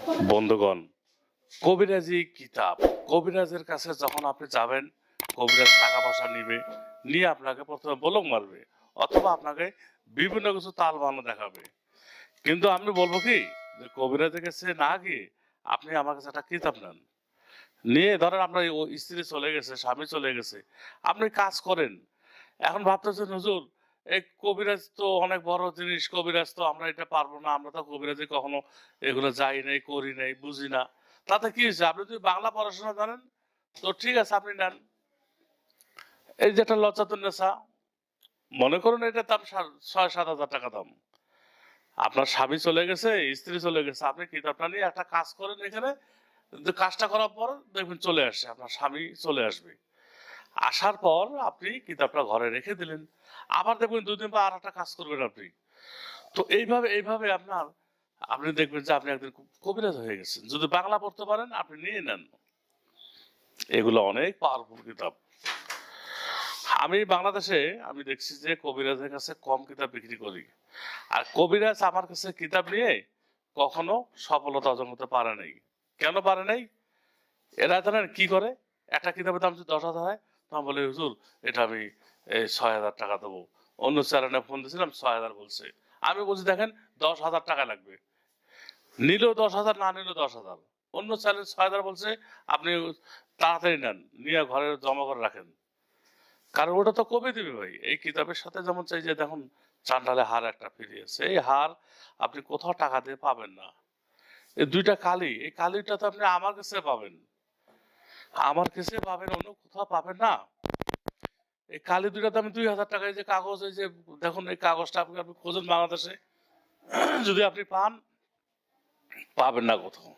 বন্ধুগণ, কবিরাজি কিতাব, কবিরাজের কাছে যখন আপনি যাবেন, কবিরাজ টাকা পয়সা নিবে, নিয়ে আপনাকে প্রথমে বলক মারবে, অথবা আপনাকে বিভিন্ন কিছু তাল বাহানা দেখাবে। কিন্তু আমি বলবো কি, যে কবিরাজের কাছে না গিয়ে আপনি আমার কাছে একটা কিতাব নেন, নিয়ে ধরেন আপনার স্ত্রী চলে গেছে, স্বামী চলে গেছে, আপনি কাজ করেন। এখন ভাবতেছেন হুজুর, এই কবিরাজ তো অনেক বড় জিনিস, কবিরাজ তো আমরা এটা পারবো না, আমরা তো কবিরাজে কখনো এগুলো যাই নাই, করি নাই, বুঝি না। তাতে কি হয়েছে, আপনি যদি বাংলা পড়াশোনা জানেন তো ঠিক আছে, আপনি নেন। এই যে একটা লজ্জাতুন্নেসা, মনে করুন এটার দাম 6-7 হাজার টাকা দাম। আপনার স্বামী চলে গেছে, স্ত্রী চলে গেছে, আপনি কিতাবটা নিয়ে একটা কাজ করেন এখানে, কাজটা করার পর দেখবেন চলে আসছে, আপনার স্বামী চলে আসবে। আসার পর আপনি কিতাবটা ঘরে রেখে দিলেন, আবার দেখবেন 2 দিন পর আর একটা কাজ করবেন আপনি। তো এইভাবে আপনি দেখবেন যে আপনি একদিন কবিরাজ হয়ে গেছেন। যদি বাংলা পড়তে পারেন আপনি নিয়ে নেন, এগুলো অনেক পাওয়ারফুল কিতাব। আমি বাংলাদেশে আমি দেখছি যে কবিরাজের কাছে কম কিতাব বিক্রি করি, আর কবিরাজ আমার কাছে কিতাব নিয়ে কখনো সফলতা অর্জন করতে পারে নাই। কেন পারে নাই? এরা জানেন কি করে? একটা কিতাবের দাম যদি 10,000 হয়, তখন বলে হুজুর এটা আমি 6,000 টাকা দেবো। অন্য চ্যানেলে ফোন দিয়েছিলাম, 6,000 বলছে। আমি বলছি দেখেন 10,000 টাকা লাগবে, নিলেও 10,000, না নিলেও 10,000। অন্য চ্যানেল 6,000 বলছে, আপনি তাড়াতাড়ি নেন, নিয়ে ঘরে জমা করে রাখেন, কারণ ওটা তো কবে দিবে ভাই। এই কিতাবের সাথে যেমন চাই যে দেখুন, চান্ডালে হার একটা ফিরে আছে, এই হার আপনি কোথাও টাকা দিয়ে পাবেন না। এই 2টা কালি, এই কালিটা তো আপনি আমার কাছে পাবেন, আমার কাছে পাবেন, অন্য কোথাও পাবেন না। এই কালি 2টার দাম 2,000 টাকা। এই যে কাগজ, এই যে দেখুন, এই কাগজটা আপনি আপনি খোঁজেন বাংলাদেশে, যদি আপনি পান, পাবেন না কোথাও।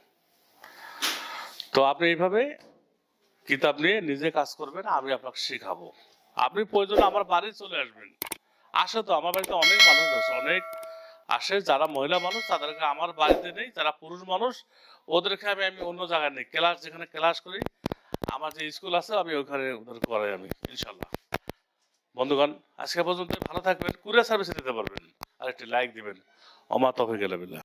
তো আপনি এইভাবে কিতাব নিয়ে নিজে কাজ করবেন, আমি আপনাকে শেখাবো। আপনি প্রয়োজনে আমার বাড়ি চলে আসবেন। আসে তো, আমার বাড়িতে অনেক মানুষ আছে, অনেক আসে, যারা মহিলা মানুষ তাদেরকে আমার বাড়িতে নেই, যারা পুরুষ মানুষ ওদেরকে আমি অন্য জায়গায় নেই, ক্লাস যেখানে ক্লাস করি, আমার যে স্কুল আছে আমি ওখানে ওদের করাই আমি, ইনশাল্লাহ। বন্ধুগণ, আজকে পর্যন্ত ভালো থাকবেন, কুরিয়ার সার্ভিসে দিতে পারবেন, আর একটি লাইক দিবেন। অমা তৌফিক ইল্লা বিল্লাহ।